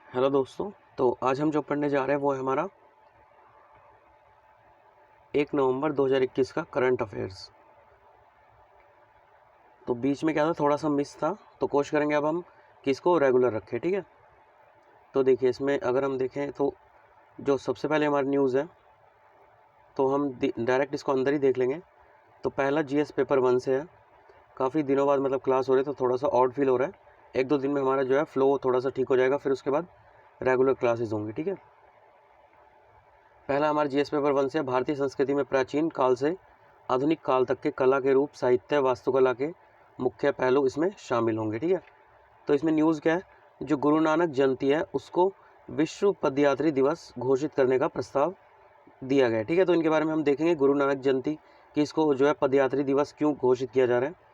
Hello दोस्तों। तो आज हम जो पढ़ने जा रहे हैं वो है हमारा 1 नवंबर 2021 का करंट अफेयर्स। तो बीच में क्या था, थोड़ा सा मिस था, तो कोशिश करेंगे अब हम कि इसको रेगुलर रखें। ठीक है, तो देखिए इसमें अगर हम देखें तो जो सबसे पहले हमारी न्यूज़ है तो हम डायरेक्ट इसको अंदर ही देख लेंगे। तो पहला जीएस पेपर 1 से है। काफ़ी दिनों बाद मतलब क्लास हो रही है तो थोड़ा सा ऑड फील हो रहा है। 1-2 दिन में हमारा जो है फ्लो थोड़ा सा ठीक हो जाएगा, फिर उसके बाद रेगुलर क्लासेस होंगी। ठीक है, पहला हमारा जीएस पेपर 1 से भारतीय संस्कृति में प्राचीन काल से आधुनिक काल तक के कला के रूप, साहित्य, वास्तुकला के मुख्य पहलू इसमें शामिल होंगे। ठीक है, तो इसमें न्यूज़ क्या है, जो गुरु नानक जयंती है उसको विश्व पदयात्री दिवस घोषित करने का प्रस्ताव दिया गया है। ठीक है, तो इनके बारे में हम देखेंगे गुरु नानक जयंती कि इसको जो है पदयात्री दिवस क्यों घोषित किया जा रहा है।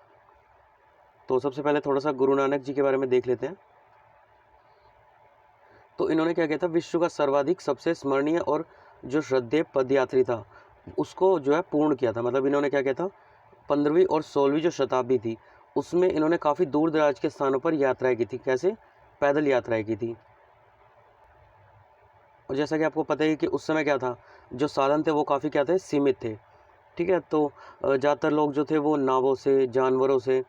तो सबसे पहले थोड़ा सा गुरु नानक जी के बारे में देख लेते हैं। तो इन्होंने क्या किया था, विश्व का सर्वाधिक सबसे स्मरणीय और जो श्रद्धेय पदयात्री था उसको जो है पूर्ण किया था। मतलब इन्होंने क्या किया था, 15वीं और 16वीं जो शताब्दी थी उसमें इन्होंने काफ़ी दूर दराज के स्थानों पर यात्राएं की थी। कैसे? पैदल यात्राएं की थी। और जैसा कि आपको पता ही कि उस समय क्या था, जो साधन थे वो काफ़ी क्या थे, सीमित थे। ठीक है, तो ज़्यादातर लोग जो थे वो नावों से, जानवरों से,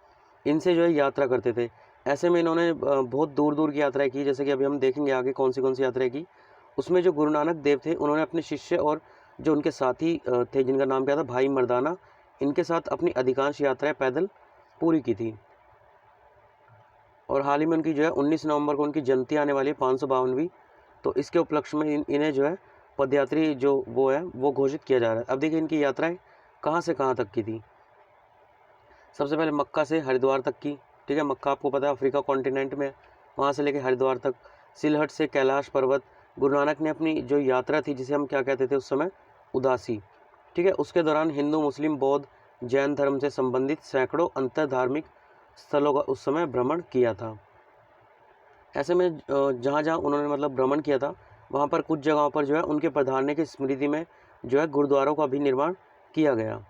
इनसे जो है यात्रा करते थे। ऐसे में इन्होंने बहुत दूर दूर की यात्राएं की, जैसे कि अभी हम देखेंगे आगे कौन सी यात्राएं की। उसमें जो गुरु नानक देव थे उन्होंने अपने शिष्य और जो उनके साथी थे जिनका नाम क्या था, भाई मर्दाना, इनके साथ अपनी अधिकांश यात्राएं पैदल पूरी की थी। और हाल ही में उनकी जो है 19 नवंबर को उनकी जयंती आने वाली है, 552वीं। तो इसके उपलक्ष्य में इन्हें जो है पदयात्री जो वो है वो घोषित किया जा रहा है। अब देखिए इनकी यात्राएं कहाँ से कहाँ तक की थी। सबसे पहले मक्का से हरिद्वार तक की। ठीक है, मक्का आपको पता है अफ्रीका कॉन्टिनेंट में, वहाँ से लेकर हरिद्वार तक। सिलहट से कैलाश पर्वत। गुरु नानक ने अपनी जो यात्रा थी जिसे हम क्या कहते थे उस समय, उदासी। ठीक है, उसके दौरान हिंदू, मुस्लिम, बौद्ध, जैन धर्म से संबंधित सैकड़ों अंतर धार्मिक स्थलों का उस समय भ्रमण किया था। ऐसे में जहाँ जहाँ उन्होंने मतलब भ्रमण किया था वहाँ पर कुछ जगहों पर जो है उनके पधारने की स्मृति में जो है गुरुद्वारों का भी निर्माण किया गया।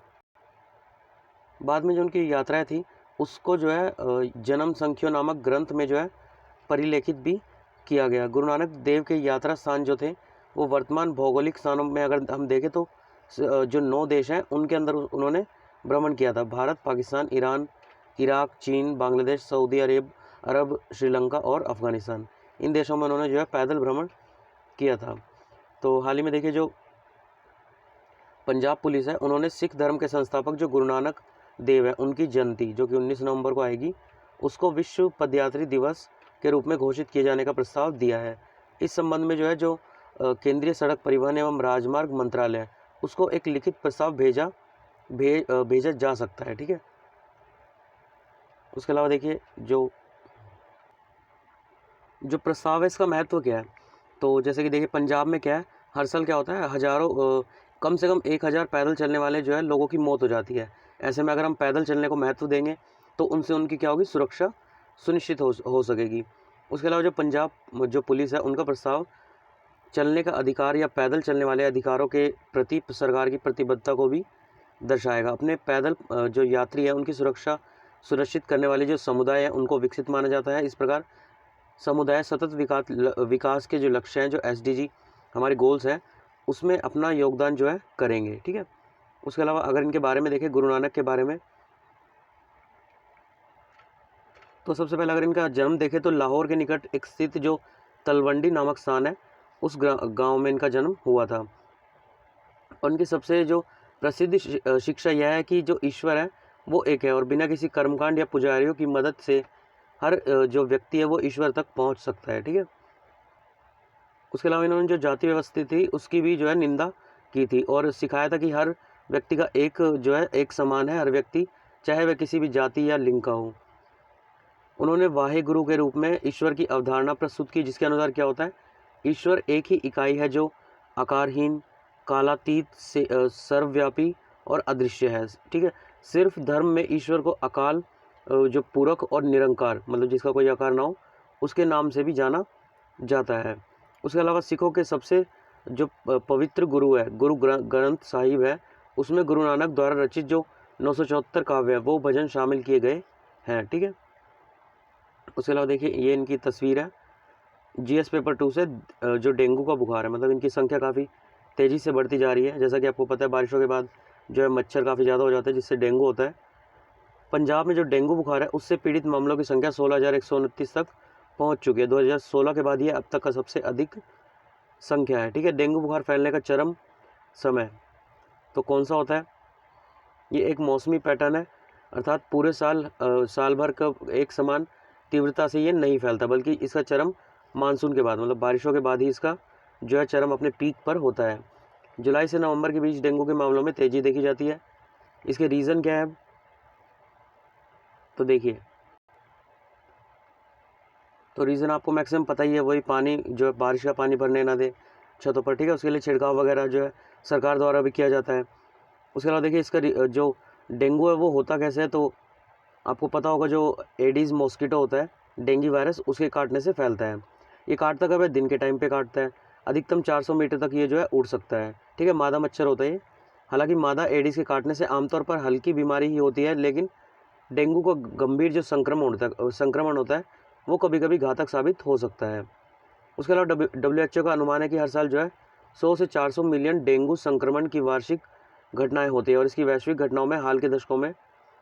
बाद में जो उनकी यात्राएं थी उसको जो है जन्म संख्यो नामक ग्रंथ में जो है परिलेखित भी किया गया। गुरु नानक देव के यात्रा स्थान जो थे वो वर्तमान भौगोलिक स्थानों में अगर हम देखें तो जो 9 देश हैं उनके अंदर उन्होंने भ्रमण किया था। भारत, पाकिस्तान, ईरान, इराक, चीन, बांग्लादेश, सऊदी अरब, श्रीलंका और अफगानिस्तान, इन देशों में उन्होंने जो है पैदल भ्रमण किया था। तो हाल ही में देखिए जो पंजाब पुलिस है उन्होंने सिख धर्म के संस्थापक जो गुरु नानक देव है उनकी जयंती जो कि 19 नवंबर को आएगी उसको विश्व पदयात्री दिवस के रूप में घोषित किए जाने का प्रस्ताव दिया है। इस संबंध में जो है जो केंद्रीय सड़क परिवहन एवं राजमार्ग मंत्रालय है उसको एक लिखित प्रस्ताव भेजा जा सकता है। ठीक है, उसके अलावा देखिए जो प्रस्ताव है इसका महत्व क्या है। तो जैसे कि देखिए पंजाब में क्या है, हर साल क्या होता है, हज़ारों कम से कम 1000 पैदल चलने वाले जो है लोगों की मौत हो जाती है। ऐसे में अगर हम पैदल चलने को महत्व देंगे तो उनसे उनकी क्या होगी, सुरक्षा सुनिश्चित हो सकेगी। उसके अलावा जो पंजाब जो पुलिस है उनका प्रस्ताव चलने का अधिकार या पैदल चलने वाले अधिकारों के प्रति सरकार की प्रतिबद्धता को भी दर्शाएगा। अपने पैदल जो यात्री है उनकी सुरक्षा सुनिश्चित करने वाले जो समुदाय है उनको विकसित माना जाता है। इस प्रकार समुदाय सतत विकास के जो लक्ष्य हैं, जो एसडीजी हमारे गोल्स हैं, उसमें अपना योगदान जो है करेंगे। ठीक है, उसके अलावा अगर इनके बारे में देखें, गुरु नानक के बारे में, तो सबसे पहले अगर इनका जन्म देखें तो लाहौर के निकट एक स्थित जो तलवंडी नामक स्थान है उस गांव में इनका जन्म हुआ था। और इनकी सबसे जो प्रसिद्ध शिक्षा यह है कि जो ईश्वर है वो एक है और बिना किसी कर्मकांड या पुजारियों की मदद से हर जो व्यक्ति है वो ईश्वर तक पहुंच सकता है। ठीक है, उसके अलावा इन्होंने जो जाति व्यवस्था थी उसकी भी जो है निंदा की थी और सिखाया था कि हर व्यक्ति का एक जो है एक समान है, हर व्यक्ति चाहे वह किसी भी जाति या लिंग का हो। उन्होंने वाहे गुरु के रूप में ईश्वर की अवधारणा प्रस्तुत की जिसके अनुसार क्या होता है, ईश्वर एक ही इकाई है जो आकारहीन, कालातीत से सर्वव्यापी और अदृश्य है। ठीक है, सिर्फ धर्म में ईश्वर को अकाल जो पूरक और निरंकार, मतलब जिसका कोई आकार ना हो, उसके नाम से भी जाना जाता है। उसके अलावा सिखों के सबसे जो पवित्र गुरु है, गुरु ग्रंथ साहिब है, उसमें गुरु नानक द्वारा रचित जो 974 काव्य है वो भजन शामिल किए गए हैं। ठीक है, उसके अलावा देखिए ये इनकी तस्वीर है। जीएस पेपर 2 से जो डेंगू का बुखार है, मतलब इनकी संख्या काफ़ी तेज़ी से बढ़ती जा रही है। जैसा कि आपको पता है, बारिशों के बाद जो है मच्छर काफ़ी ज़्यादा हो जाते हैं, जिससे डेंगू होता है। पंजाब में जो डेंगू बुखार है, उससे पीड़ित मामलों की संख्या 16,129 तक पहुंच चुकी है। 2016 के बाद ये अब तक का सबसे अधिक संख्या है। ठीक है, डेंगू बुखार फैलने का चरम समय तो कौन सा होता है? ये एक मौसमी पैटर्न है, अर्थात पूरे साल भर का एक समान तीव्रता से ये नहीं फैलता, बल्कि इसका चरम मानसून के बाद, मतलब बारिशों के बाद ही इसका जो है चरम अपने पीक पर होता है। जुलाई से नवंबर के बीच डेंगू के मामलों में तेज़ी देखी जाती है। इसके रीज़न क्या है? तो देखिए, तो रीज़न आपको मैक्सिमम पता ही है, वही पानी जो है बारिश का पानी भरने ना दे छतों पर। ठीक है, उसके लिए छिड़काव वगैरह जो है सरकार द्वारा भी किया जाता है। उसके अलावा देखिए, इसका जो डेंगू है वो होता कैसे है, तो आपको पता होगा, जो एडीज़ मॉस्किटो होता है, डेंगू वायरस, उसके काटने से फैलता है। ये काटता कब है? दिन के टाइम पे काटता है। अधिकतम 400 मीटर तक ये जो है उड़ सकता है। ठीक है, मादा मच्छर होता है ये। हालांकि मादा एडीज़ के काटने से आमतौर पर हल्की बीमारी ही होती है, लेकिन डेंगू का गंभीर जो संक्रमण होता है वो कभी कभी घातक साबित हो सकता है। उसके अलावा WHO का अनुमान है कि हर साल जो है 100 से 400 मिलियन डेंगू संक्रमण की वार्षिक घटनाएं होती है, और इसकी वैश्विक घटनाओं में हाल के दशकों में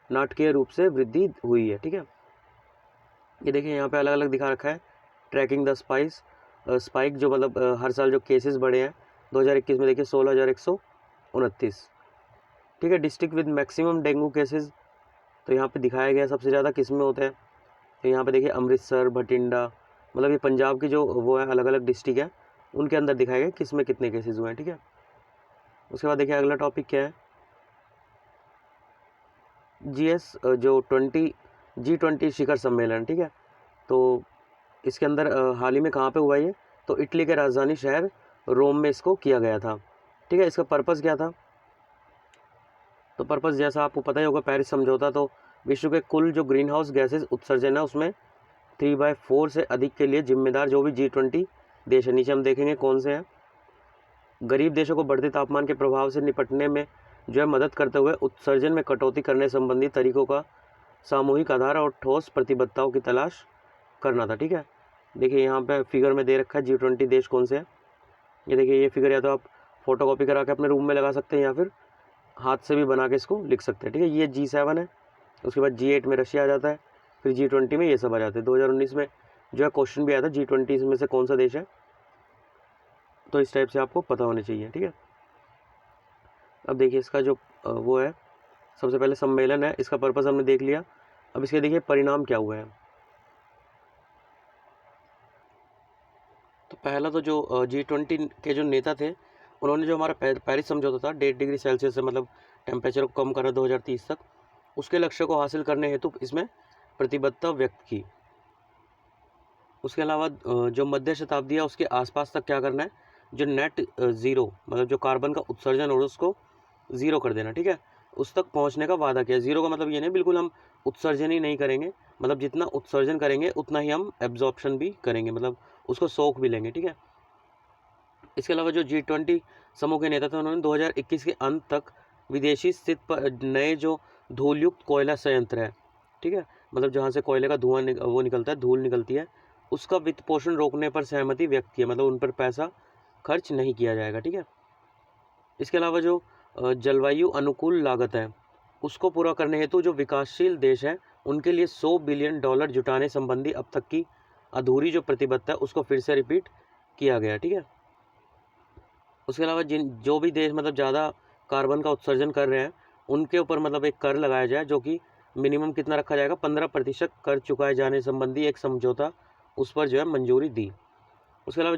नाटकीय रूप से वृद्धि हुई है। ठीक है, ये देखिए यहाँ पे अलग अलग दिखा रखा है, ट्रैकिंग द स्पाइक, जो मतलब हर साल जो केसेस बढ़े हैं। 2021 में देखिए 16,129। ठीक है, district with maximum dengue cases, तो यहाँ पे दिखाया गया सबसे ज़्यादा किस में होते हैं। तो यहाँ पे देखिए अमृतसर, भटिंडा, मतलब ये पंजाब की जो वो है अलग अलग डिस्ट्रिक्ट है, उनके अंदर दिखाया गया किस में कितने केसेस हुए हैं। ठीक है, उसके बाद देखिए अगला टॉपिक क्या है, जो G20 शिखर सम्मेलन। ठीक है, तो इसके अंदर हाल ही में कहाँ पे हुआ ये, तो इटली के राजधानी शहर रोम में इसको किया गया था। ठीक है, इसका पर्पज़ क्या था? तो पर्पज़ जैसा आपको पता ही होगा, पेरिस समझौता। तो विश्व के कुल जो ग्रीन हाउस गैसेज उत्सर्जन है, उसमें 3/4 से अधिक के लिए जिम्मेदार जो भी G20 देश है, नीचे हम देखेंगे कौन से हैं। गरीब देशों को बढ़ते तापमान के प्रभाव से निपटने में जो है मदद करते हुए उत्सर्जन में कटौती करने संबंधी तरीकों का सामूहिक आधार और ठोस प्रतिबद्धताओं की तलाश करना था। ठीक है, देखिए यहाँ पे फिगर में दे रखा है G20 देश कौन से हैं। ये देखिए, ये फिगर या तो आप फोटोकॉपी करा के अपने रूम में लगा सकते हैं, या फिर हाथ से भी बना के इसको लिख सकते हैं। ठीक है, ये G7 है, उसके बाद G8 में रशिया आ जाता है, फिर G20 में ये सब आ जाते हैं। 2019 में जो है क्वेश्चन भी आया था, G20 में से कौन सा देश है, तो इस टाइप से आपको पता होने चाहिए। ठीक है, अब देखिए इसका जो वो है, सबसे पहले सम्मेलन है, इसका पर्पज़ हमने देख लिया। अब इसके देखिए परिणाम क्या हुए हैं। तो पहला तो जो G20 के जो नेता थे, उन्होंने जो हमारा पेरिस समझौता था 1.5 डिग्री सेल्सियस से, मतलब टेम्परेचर को कम करा 2030 तक, उसके लक्ष्य को हासिल करने हेतु इसमें प्रतिबद्धता व्यक्त की। उसके अलावा जो मध्य शताब्दी है उसके आसपास तक क्या करना है, जो नेट ज़ीरो, मतलब जो कार्बन का उत्सर्जन हो उसको ज़ीरो कर देना। ठीक है, उस तक पहुंचने का वादा किया। ज़ीरो का मतलब ये नहीं बिल्कुल हम उत्सर्जन ही नहीं करेंगे, मतलब जितना उत्सर्जन करेंगे उतना ही हम एब्जॉर्प्शन भी करेंगे, मतलब उसको सोख भी लेंगे। ठीक है, इसके अलावा जो G20 समूह के नेता थे, उन्होंने 2021 के अंत तक विदेशी स्थित पर नए जो धूलयुक्त कोयला संयंत्र है, ठीक है, मतलब जहाँ से कोयले का धुआं वो निकलता है, धूल निकलती है, उसका वित्त पोषण रोकने पर सहमति व्यक्त की है, मतलब उन पर पैसा खर्च नहीं किया जाएगा। ठीक है, इसके अलावा जो जलवायु अनुकूल लागत है, उसको पूरा करने हेतु जो विकासशील देश हैं उनके लिए $100 बिलियन जुटाने संबंधी अब तक की अधूरी जो प्रतिबद्धता है उसको फिर से रिपीट किया गया। ठीक है, उसके अलावा जो भी देश मतलब ज़्यादा कार्बन का उत्सर्जन कर रहे हैं, उनके ऊपर मतलब एक कर लगाया जाए, जो कि मिनिमम कितना रखा जाएगा, 15% कर चुकाए जाने संबंधी एक समझौता, उस पर जो है मंजूरी दी। उसके अलावा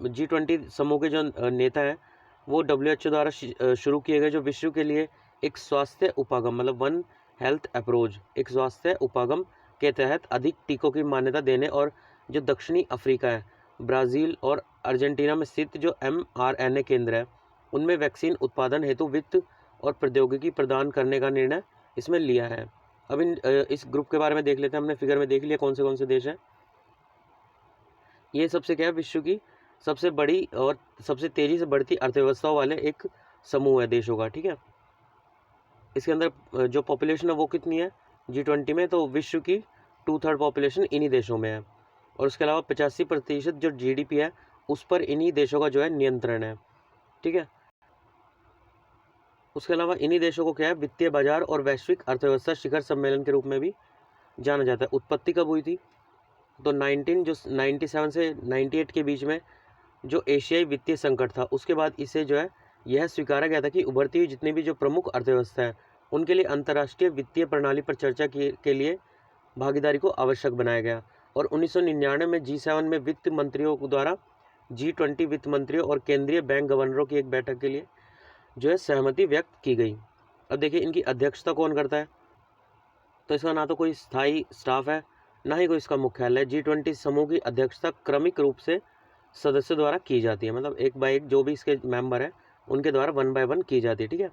G20 समूह के जो नेता हैं, वो WHO द्वारा शुरू किए गए जो विश्व के लिए एक स्वास्थ्य उपागम, मतलब वन हेल्थ अप्रोच, एक स्वास्थ्य उपागम के तहत अधिक टीकों की मान्यता देने, और जो दक्षिणी अफ्रीका है, ब्राज़ील और अर्जेंटीना में स्थित जो mRNA केंद्र है, उनमें वैक्सीन उत्पादन हेतु वित्त और प्रौद्योगिकी प्रदान करने का निर्णय इसमें लिया है। अब इस ग्रुप के बारे में देख लेते हैं, हमने फिगर में देख लिया कौन से देश हैं। ये सबसे क्या है, विश्व की सबसे बड़ी और सबसे तेज़ी से बढ़ती अर्थव्यवस्थाओं वाले एक समूह है देशों का। ठीक है, इसके अंदर जो पॉपुलेशन है वो कितनी है G20 में, तो विश्व की 2/3 पॉपुलेशन इन्हीं देशों में है। और उसके अलावा 85% जो जीडीपी है उस पर इन्हीं देशों का जो है नियंत्रण है, ठीक है। उसके अलावा इन्हीं देशों को क्या है, वित्तीय बाजार और वैश्विक अर्थव्यवस्था शिखर सम्मेलन के रूप में भी जाना जाता है। उत्पत्ति कब हुई थी? तो 97 से 98 के बीच में जो एशियाई वित्तीय संकट था, उसके बाद इसे जो है यह स्वीकारा गया था कि उभरती हुई जितनी भी जो प्रमुख अर्थव्यवस्था है उनके लिए अंतर्राष्ट्रीय वित्तीय प्रणाली पर चर्चा के लिए भागीदारी को आवश्यक बनाया गया। और 1999 में G7 में वित्त मंत्रियों द्वारा G20 वित्त मंत्रियों और केंद्रीय बैंक गवर्नरों की एक बैठक के लिए जो है सहमति व्यक्त की गई। अब देखिए इनकी अध्यक्षता कौन करता है? तो इसका ना तो कोई स्थायी स्टाफ है, ना ही कोई इसका मुख्यालय। G20 समूह की अध्यक्षता क्रमिक रूप से सदस्यों द्वारा की जाती है, मतलब एक बाय एक जो भी इसके मेंबर हैं उनके द्वारा 1 बाय 1 की जाती है, ठीक है।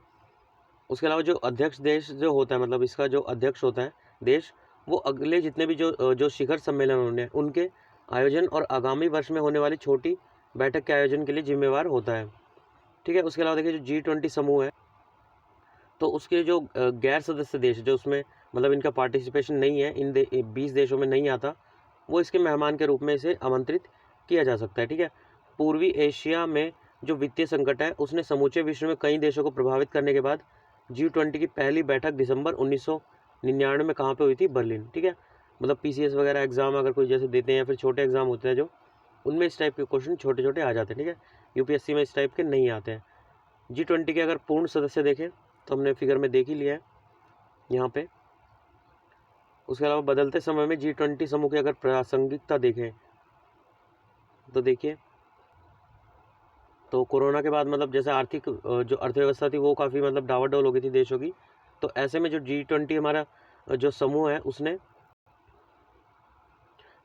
उसके अलावा जो अध्यक्ष देश जो होता है, मतलब इसका जो अध्यक्ष होता है देश, वो अगले जितने भी जो शिखर सम्मेलन होने हैं उनके आयोजन और आगामी वर्ष में होने वाली छोटी बैठक के आयोजन के लिए जिम्मेवार होता है, ठीक है। उसके अलावा देखिए जो G20 समूह है, तो उसके जो गैर सदस्य देश जो उसमें मतलब इनका पार्टिसिपेशन नहीं है, इन 20 देशों में नहीं आता, वो इसके मेहमान के रूप में इसे आमंत्रित किया जा सकता है, ठीक है। पूर्वी एशिया में जो वित्तीय संकट है उसने समूचे विश्व में कई देशों को प्रभावित करने के बाद G20 की पहली बैठक दिसंबर 1999 में कहाँ पे हुई थी? बर्लिन, ठीक है। मतलब PCS वगैरह एग्जाम अगर कोई जैसे देते हैं या फिर छोटे एग्जाम होते हैं जो, उनमें इस टाइप के क्वेश्चन छोटे छोटे आ जाते हैं, ठीक है। UPSC में इस टाइप के नहीं आते हैं। G20 के अगर पूर्ण सदस्य देखें तो हमने फिगर में देख ही लिया है यहाँ पे। उसके अलावा बदलते समय में G20 समूह की अगर प्रासंगिकता देखें तो देखिए, तो कोरोना के बाद मतलब जैसे आर्थिक जो अर्थव्यवस्था थी वो काफ़ी मतलब डावाडोल हो गई थी देशों की। तो ऐसे में जो G20 हमारा जो समूह है उसने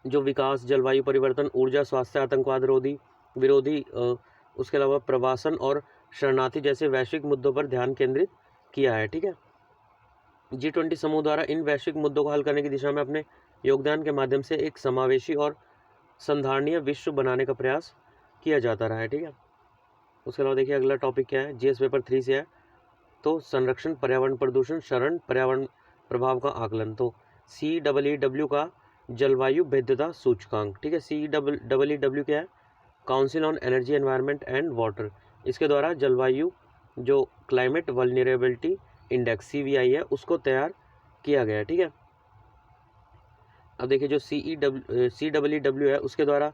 जो विकास, जलवायु परिवर्तन, ऊर्जा, स्वास्थ्य, आतंकवाद विरोधी उसके अलावा प्रवासन और शरणार्थी जैसे वैश्विक मुद्दों पर ध्यान केंद्रित किया है, ठीक है। G20 समूह द्वारा इन वैश्विक मुद्दों को हल करने की दिशा में अपने योगदान के माध्यम से एक समावेशी और संधारणीय विश्व बनाने का प्रयास किया जाता रहा है, ठीक है। उसके अलावा देखिए अगला टॉपिक क्या है, GS पेपर 3 से है, तो संरक्षण, पर्यावरण प्रदूषण, शरण, पर्यावरण प्रभाव का आकलन। तो CEEW का जलवायु भेद्यता सूचकांक, ठीक है। CEEW क्या है? Council on energy, environment and water. इसके द्वारा जलवायु जो क्लाइमेट वल्नरेबिलिटी इंडेक्स CVI है उसको तैयार किया गया है, ठीक है। अब देखिए जो CEEW है उसके द्वारा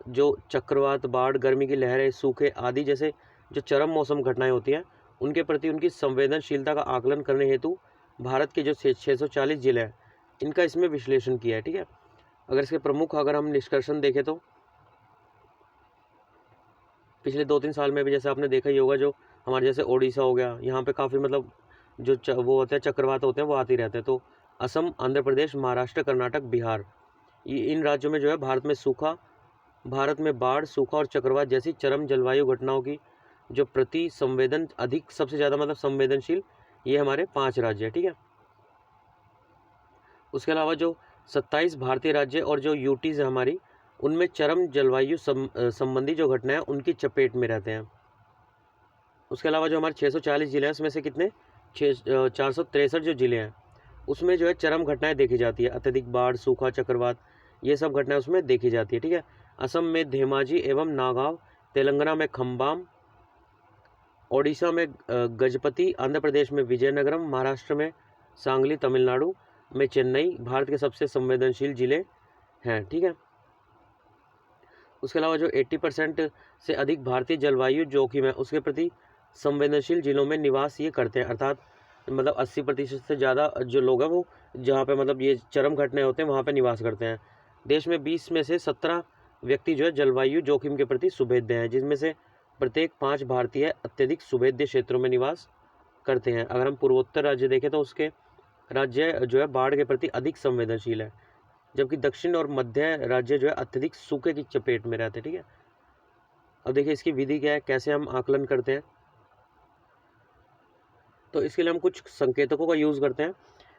जो चक्रवात, बाढ़, गर्मी की लहरें, सूखे आदि जैसे जो चरम मौसम घटनाएं होती हैं उनके प्रति उनकी संवेदनशीलता का आकलन करने हेतु भारत के जो 640 जिले हैं इनका इसमें विश्लेषण किया है, ठीक है। अगर इसके प्रमुख अगर हम निष्कर्षण देखें तो पिछले 2-3 साल में भी जैसे आपने देखा ही होगा, जो हमारे जैसे ओडिशा हो गया, यहाँ पे काफ़ी मतलब जो वो होते हैं चक्रवात होते हैं वो आते ही रहते हैं। तो असम, आंध्र प्रदेश, महाराष्ट्र, कर्नाटक, बिहार, इन राज्यों में जो है भारत में बाढ़, सूखा और चक्रवात जैसी चरम जलवायु घटनाओं की जो प्रति संवेदन अधिक सबसे ज़्यादा मतलब संवेदनशील ये हमारे 5 राज्य है, ठीक है। उसके अलावा जो 27 भारतीय राज्य और जो यूटीज़ है हमारी, उनमें चरम जलवायु संबंधी जो घटनाएं उनकी चपेट में रहते हैं। उसके अलावा जो हमारे 640 जिले हैं उसमें से कितने 463 जो जिले हैं उसमें जो है चरम घटनाएं देखी जाती है। अत्यधिक बाढ़, सूखा, चक्रवात, ये सब घटनाएं उसमें देखी जाती है, ठीक है। असम में धेमाजी एवं नागांव, तेलंगाना में खम्बाम, ओडिशा में गजपति, आंध्र प्रदेश में विजयनगरम, महाराष्ट्र में सांगली, तमिलनाडु में चेन्नई भारत के सबसे संवेदनशील जिले हैं, ठीक है। उसके अलावा जो 80% से अधिक भारतीय जलवायु जोखिम है उसके प्रति संवेदनशील जिलों में निवास ये करते हैं, अर्थात मतलब 80% से ज़्यादा जो लोग हैं वो जहाँ पे मतलब ये चरम घटनाएं होते हैं वहाँ पे निवास करते हैं। देश में 20 में से 17 व्यक्ति जो है जलवायु जोखिम के प्रति सुभेद्य हैं, जिसमें से प्रत्येक 5 भारतीय अत्यधिक सुभेद्य क्षेत्रों में निवास करते हैं। अगर हम पूर्वोत्तर राज्य देखें तो उसके राज्य जो है बाढ़ के प्रति अधिक संवेदनशील है, जबकि दक्षिण और मध्य राज्य जो है अत्यधिक सूखे की चपेट में रहते हैं, ठीक है। अब देखिए इसकी विधि क्या है, कैसे हम आकलन करते हैं। तो इसके लिए हम कुछ संकेतकों का यूज़ करते हैं,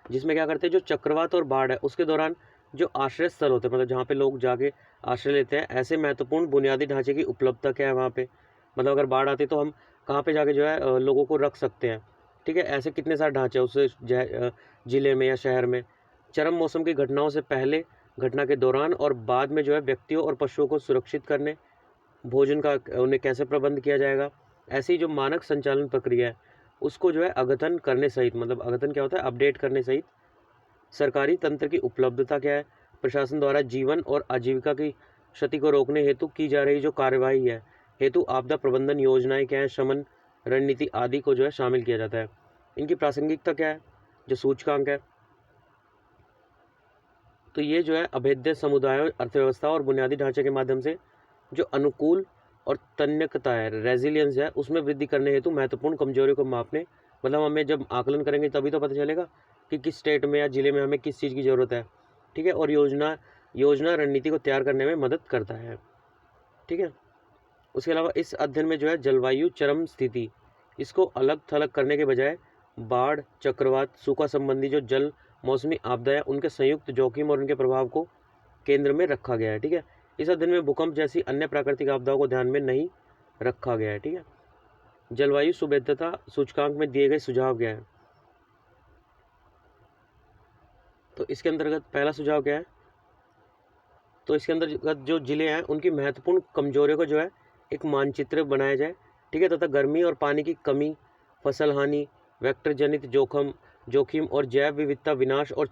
जिसमें क्या करते हैं जो चक्रवात और बाढ़ है उसके दौरान जो आश्रय स्थल होते हैं, मतलब जहाँ पे लोग जाके आश्रय लेते हैं, ऐसे महत्वपूर्ण बुनियादी ढांचे की उपलब्धता क्या है वहाँ पे, मतलब अगर बाढ़ आती है तो हम कहाँ पे जाके जो है लोगों को रख सकते हैं, ठीक है। ऐसे कितने सारे ढांचे उस ज़िले में या शहर में। चरम मौसम की घटनाओं से पहले घटना के दौरान और बाद में जो है व्यक्तियों और पशुओं को सुरक्षित करने, भोजन का उन्हें कैसे प्रबंध किया जाएगा, ऐसी जो मानक संचालन प्रक्रिया है उसको जो है अद्यतन करने सहित, मतलब अद्यतन क्या होता है, अपडेट करने सहित सरकारी तंत्र की उपलब्धता क्या है, प्रशासन द्वारा जीवन और आजीविका की क्षति को रोकने हेतु की जा रही जो कार्यवाही है हेतु आपदा प्रबंधन योजनाएं क्या है, शमन रणनीति आदि को जो है शामिल किया जाता है। इनकी प्रासंगिकता क्या है, जो सूचकांक है, तो ये जो है अभेद्य समुदायों, अर्थव्यवस्था और बुनियादी ढांचे के माध्यम से जो अनुकूल और तन्यकता है, रेजिलियंस है, उसमें वृद्धि करने हेतु महत्वपूर्ण कमजोरियों को मापने, मतलब हमें जब आकलन करेंगे तभी तो पता चलेगा कि किस स्टेट में या जिले में हमें किस चीज़ की ज़रूरत है। ठीक है, और योजना रणनीति को तैयार करने में मदद करता है। ठीक है, उसके अलावा इस अध्ययन में जो है जलवायु चरम स्थिति, इसको अलग थलग करने के बजाय बाढ़, चक्रवात, सूखा संबंधी जो जल मौसमी आपदाएं, उनके संयुक्त जोखिम और उनके प्रभाव को केंद्र में रखा गया है। ठीक है, इस अध्ययन में भूकंप जैसी अन्य प्राकृतिक आपदाओं को ध्यान में नहीं रखा गया है। ठीक है, जलवायु सुभेद्यता सूचकांक में दिए गए सुझाव क्या है, तो इसके अंतर्गत पहला सुझाव क्या है, तो इसके अंतर्गत जो जिले हैं उनकी महत्वपूर्ण कमजोरियों को जो है एक मानचित्र बनाया जाए। ठीक है, तथा गर्मी और पानी की कमी, फसल हानि, वेक्टर जनित जोखिम और जैव विविधता विनाश और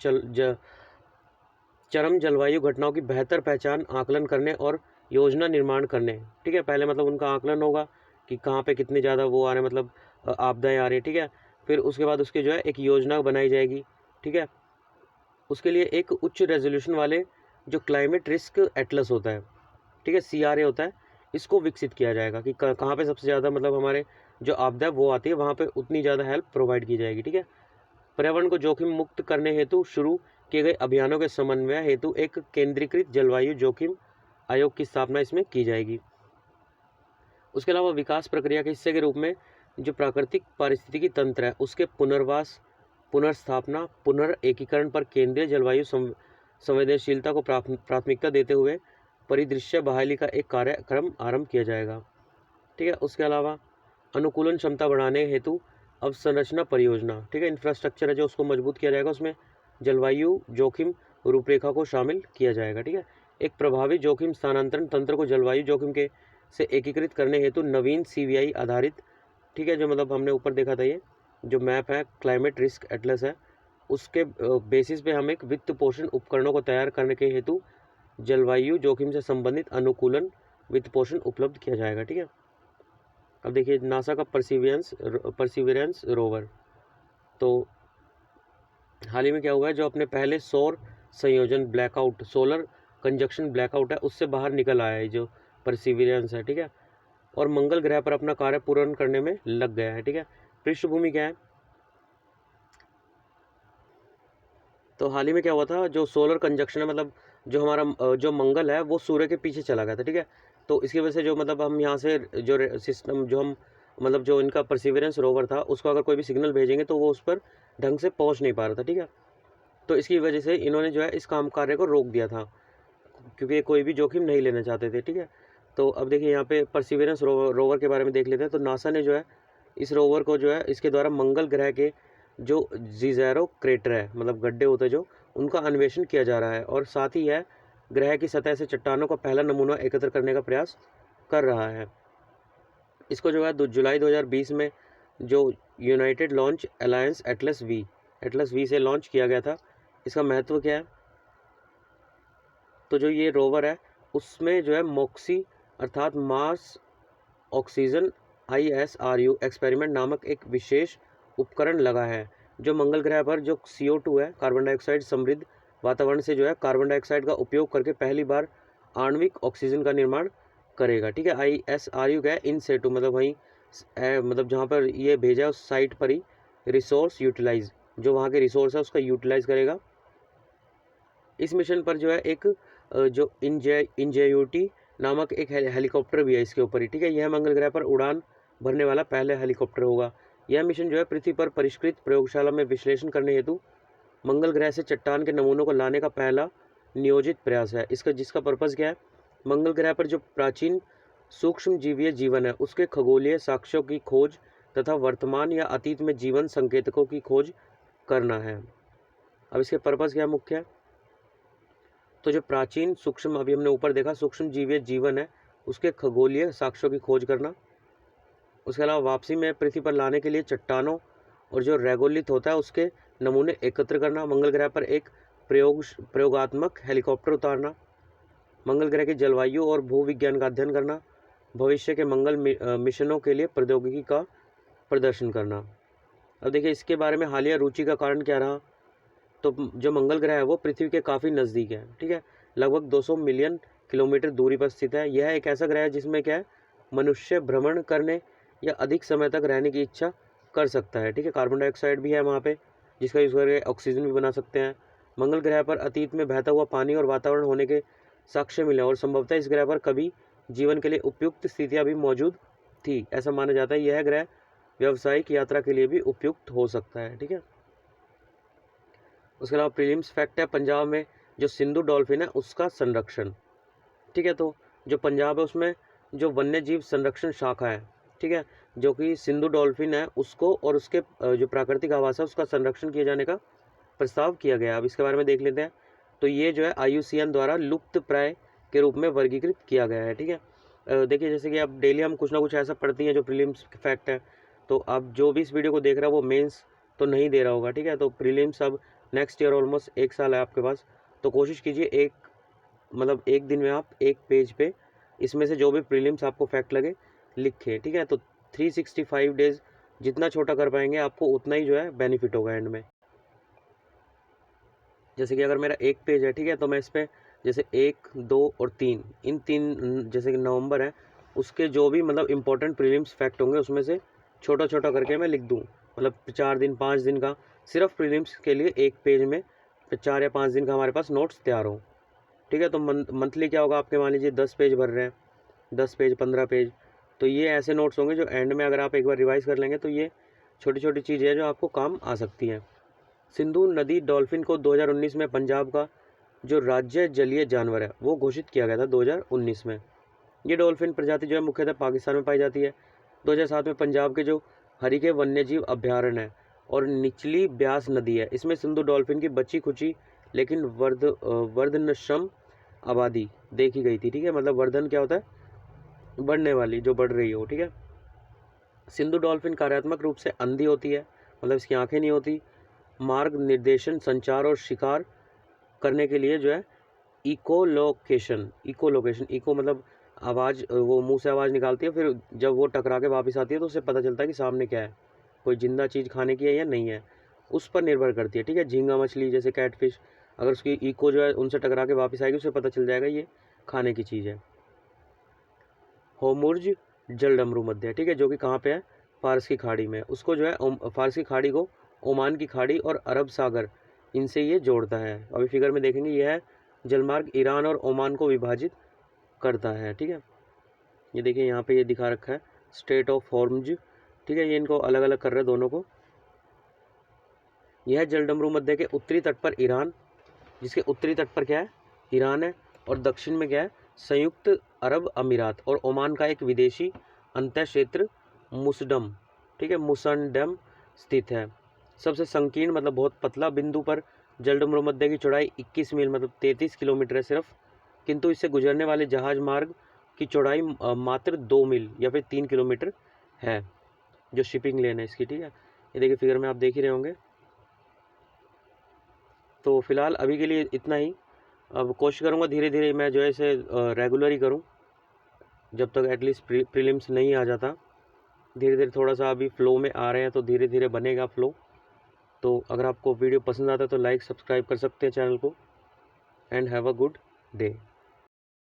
चरम जलवायु घटनाओं की बेहतर पहचान, आकलन करने और योजना निर्माण करने। ठीक है, पहले मतलब उनका आकलन होगा कि कहाँ पे कितने ज़्यादा वो आ रहे हैं, मतलब आपदाएं आ रही है। ठीक है, फिर उसके बाद उसकी जो है एक योजना बनाई जाएगी। ठीक है, उसके लिए एक उच्च रेजोल्यूशन वाले जो क्लाइमेट रिस्क एटलस होता है, ठीक है, CRA होता है, इसको विकसित किया जाएगा कि कहाँ पे सबसे ज़्यादा मतलब हमारे जो आपदा वो आती है वहाँ पे उतनी ज़्यादा हेल्प प्रोवाइड की जाएगी। ठीक है, पर्यावरण को जोखिम मुक्त करने हेतु शुरू किए गए अभियानों के समन्वय हेतु एक केंद्रीकृत जलवायु जोखिम आयोग की स्थापना इसमें की जाएगी। उसके अलावा विकास प्रक्रिया के हिस्से के रूप में जो प्राकृतिक पारिस्थितिकी तंत्र है उसके पुनर्वास, पुनर्स्थापना, पुनर्एकीकरण पर केंद्रीय जलवायु संवेदनशीलता को प्राथमिकता देते हुए परिदृश्य बहाली का एक कार्यक्रम आरंभ किया जाएगा। ठीक है, उसके अलावा अनुकूलन क्षमता बढ़ाने हेतु अवसंरचना परियोजना, ठीक है, इंफ्रास्ट्रक्चर है जो उसको मजबूत किया जाएगा, उसमें जलवायु जोखिम रूपरेखा को शामिल किया जाएगा। ठीक है, एक प्रभावी जोखिम स्थानांतरण तंत्र को जलवायु जोखिम के से एकीकृत करने हेतु नवीन CVI आधारित, ठीक है, जो मतलब हमने ऊपर देखा था ये जो मैप है, क्लाइमेट रिस्क एटलस है, उसके बेसिस पे हम एक वित्त पोषण उपकरणों को तैयार करने के हेतु जलवायु जोखिम से संबंधित अनुकूलन वित्त पोषण उपलब्ध किया जाएगा। ठीक है, अब देखिए नासा का परसिवियरेंस रोवर, तो हाल ही में क्या हुआ है, जो अपने पहले सौर संयोजन ब्लैकआउट, सोलर कंजक्शन ब्लैकआउट है, उससे बाहर निकल आया है जो परसिवियरेंस है। ठीक है, और मंगल ग्रह पर अपना कार्य पूर्ण करने में लग गया है। ठीक है, पृष्ठभूमि क्या है, तो हाल ही में क्या हुआ था, जो सोलर कंजक्शन है, मतलब जो हमारा जो मंगल है वो सूर्य के पीछे चला गया था। ठीक है, तो इसकी वजह से जो मतलब हम यहाँ से जो सिस्टम जो हम मतलब जो इनका परसिवियरेंस रोवर था उसको अगर कोई भी सिग्नल भेजेंगे तो वो उस पर ढंग से पहुँच नहीं पा रहा था। ठीक है, तो इसकी वजह से इन्होंने जो है इस काम कार्य को रोक दिया था क्योंकि ये कोई भी जोखिम नहीं लेना चाहते थे। ठीक है, तो अब देखिए यहाँ पे परसिवियरेंस रोवर के बारे में देख लेते हैं। तो नासा ने जो है इस रोवर को जो है इसके द्वारा मंगल ग्रह के जो जीज़ेरो क्रेटर है, मतलब गड्ढे होते हैं जो, उनका अन्वेषण किया जा रहा है और साथ ही है ग्रह की सतह से चट्टानों का पहला नमूना एकत्र करने का प्रयास कर रहा है। इसको जो है जुलाई 2020 में जो United Launch Alliance Atlas V से लॉन्च किया गया था। इसका महत्व क्या है, तो जो ये रोवर है उसमें जो है मॉक्सी अर्थात मार्स ऑक्सीजन ISRU एक्सपेरिमेंट नामक एक विशेष उपकरण लगा है जो मंगल ग्रह पर जो CO2 है, कार्बन डाइऑक्साइड समृद्ध वातावरण से जो है कार्बन डाइऑक्साइड का उपयोग करके पहली बार आणविक ऑक्सीजन का निर्माण करेगा। ठीक है, ISRU क्या है, इन सेटू, मतलब वहीं मतलब जहाँ पर ये भेजा उस साइट पर ही रिसोर्स यूटिलाइज, जो वहाँ के रिसोर्स है उसका यूटिलाइज करेगा। इस मिशन पर जो है एक जो इंजेयूटी नामक एक हेलीकॉप्टर भी है इसके ऊपर ही। ठीक है, यह मंगल ग्रह पर उड़ान भरने वाला पहला हेलीकॉप्टर होगा। यह मिशन जो है पृथ्वी पर परिष्कृत प्रयोगशाला में विश्लेषण करने हेतु मंगल ग्रह से चट्टान के नमूनों को लाने का पहला नियोजित प्रयास है। जिसका पर्पज़ क्या है, मंगल ग्रह पर जो प्राचीन सूक्ष्म जीवीय जीवन है उसके खगोलीय साक्ष्यों की खोज तथा वर्तमान या अतीत में जीवन संकेतकों की खोज करना है। अब इसके पर्पज़ क्या मुख्य है, तो जो प्राचीन सूक्ष्म, अभी हमने ऊपर देखा सूक्ष्म जीवीय जीवन है, उसके खगोलीय साक्ष्यों की खोज करना। उसके अलावा वापसी में पृथ्वी पर लाने के लिए चट्टानों और जो रेगोलिथ होता है उसके नमूने एकत्र करना। मंगल ग्रह पर एक प्रयोगात्मक हेलीकॉप्टर उतारना। मंगल ग्रह की जलवायु और भूविज्ञान का अध्ययन करना। भविष्य के मंगल मिशनों के लिए प्रौद्योगिकी का प्रदर्शन करना। अब देखिए इसके बारे में हालिया रुचि का कारण क्या रहा। तो जो मंगल ग्रह है वो पृथ्वी के काफ़ी नज़दीक है, ठीक है, लगभग 200 मिलियन किलोमीटर दूरी पर स्थित है। यह एक ऐसा ग्रह है जिसमें क्या है, मनुष्य भ्रमण करने या अधिक समय तक रहने की इच्छा कर सकता है, ठीक है। कार्बन डाइऑक्साइड भी है वहाँ पे, जिसका यूज़ करके ऑक्सीजन भी बना सकते हैं। मंगल ग्रह पर अतीत में बहता हुआ पानी और वातावरण होने के साक्ष्य मिले और संभवतः इस ग्रह पर कभी जीवन के लिए उपयुक्त स्थितियाँ भी मौजूद थी। ऐसा माना जाता है यह ग्रह व्यावसायिक यात्रा के लिए भी उपयुक्त हो सकता है, ठीक है। उसके अलावा प्रीलिम्स फैक्ट है, पंजाब में जो सिंधु डॉल्फिन है उसका संरक्षण, ठीक है। तो जो पंजाब है उसमें जो वन्य जीव संरक्षण शाखा है, ठीक है, जो कि सिंधु डॉल्फिन है उसको और उसके जो प्राकृतिक आवास है उसका संरक्षण किए जाने का प्रस्ताव किया गया। अब इसके बारे में देख लेते हैं। तो ये जो है IUCN द्वारा लुप्त प्राय के रूप में वर्गीकृत किया गया है, ठीक है। देखिए जैसे कि अब डेली हम कुछ ना कुछ ऐसा पढ़ती हैं जो प्रीलिम्स फैक्ट है, तो अब जो भी इस वीडियो को देख रहा है वो मेंस तो नहीं दे रहा होगा, ठीक है। तो प्रीलिम्स अब नेक्स्ट ईयर ऑलमोस्ट 1 साल है आपके पास, तो कोशिश कीजिए एक दिन में आप एक पेज पे इसमें से जो भी प्रीलिम्स आपको फैक्ट लगे लिखे, ठीक है। तो 365 डेज जितना छोटा कर पाएंगे आपको उतना ही जो है बेनिफिट होगा एंड में। जैसे कि अगर मेरा एक पेज है, ठीक है, तो मैं इस पर जैसे 1, 2 और 3 इन 3 जैसे कि नवंबर है उसके जो भी मतलब इंपॉर्टेंट प्रीलिम्स फैक्ट होंगे उसमें से छोटा छोटा करके मैं लिख दूँ, मतलब 4 दिन 5 दिन का सिर्फ प्रीलिम्स के लिए एक पेज में 4 या 5 दिन का हमारे पास नोट्स तैयार हो, ठीक है। तो मंथली क्या होगा आपके, मान लीजिए 10 पेज भर रहे हैं, 10 पेज 15 पेज, तो ये ऐसे नोट्स होंगे जो एंड में अगर आप एक बार रिवाइज कर लेंगे तो ये छोटी छोटी चीज़ें हैं जो आपको काम आ सकती हैं। सिंधु नदी डॉल्फिन को 2019 में पंजाब का जो राज्य जलीय जानवर है वो घोषित किया गया था 2019 में। ये डॉल्फिन प्रजाति जो है मुख्यतः पाकिस्तान में पाई जाती है। 2007 में पंजाब के जो हरीके वन्यजीव अभ्यारण्य है और निचली ब्यास नदी है, इसमें सिंधु डॉल्फिन की बची खुची लेकिन वर्धनक्षम आबादी देखी गई थी, ठीक है। मतलब वर्धन क्या होता है, बढ़ने वाली, जो बढ़ रही हो, ठीक है। सिंधु डॉल्फिन कार्यात्मक रूप से अंधी होती है, मतलब इसकी आंखें नहीं होती। मार्ग निर्देशन, संचार और शिकार करने के लिए जो है इकोलोकेशन, इको मतलब आवाज़, वो मुंह से आवाज़ निकालती है, फिर जब वो टकरा के वापस आती है तो उससे पता चलता है कि सामने क्या है, कोई जिंदा चीज़ खाने की है या नहीं है, उस पर निर्भर करती है, ठीक है। झींगा मछली जैसे कैटफिश, अगर उसकी इको जो है उनसे टकरा के वापस आएगी उससे पता चल जाएगा ये खाने की चीज़ है। होमुर्ज जलडमरू मध्य, ठीक है, जो कि कहाँ पे है, फारस की खाड़ी में। उसको जो है फारस की खाड़ी को ओमान की खाड़ी और अरब सागर इनसे ये जोड़ता है। अभी फिगर में देखेंगे यह जलमार्ग ईरान और ओमान को विभाजित करता है, ठीक है। ये देखिए यहाँ पे ये दिखा रखा है स्ट्रेट ऑफ हॉर्मुज, ठीक है, ये इनको अलग अलग कर रहे हैं दोनों को। यह जलडमरू मध्य के उत्तरी तट पर ईरान, जिसके उत्तरी तट पर क्या है, ईरान है, और दक्षिण में क्या है, संयुक्त अरब अमीरात और ओमान का एक विदेशी अंतः क्षेत्र मुसडम, ठीक है, मुसंडम स्थित है। सबसे संकीर्ण मतलब बहुत पतला बिंदु पर जलडमरू मध्य की चौड़ाई 21 मील मतलब 33 किलोमीटर है सिर्फ, किंतु इससे गुजरने वाले जहाज मार्ग की चौड़ाई मात्र 2 मील या फिर 3 किलोमीटर है, जो शिपिंग लेन है इसकी, ठीक है। ये देखिए फिगर में आप देख ही रहे होंगे। तो फिलहाल अभी के लिए इतना ही। अब कोशिश करूँगा धीरे धीरे मैं जो है इसे रेगुलर ही करूँ, जब तक एटलीस्ट प्रीलिम्स नहीं आ जाता। धीरे धीरे थोड़ा सा अभी फ्लो में आ रहे हैं तो धीरे धीरे बनेगा फ्लो। तो अगर आपको वीडियो पसंद आता है तो लाइक सब्सक्राइब कर सकते हैं चैनल को। And have a good day.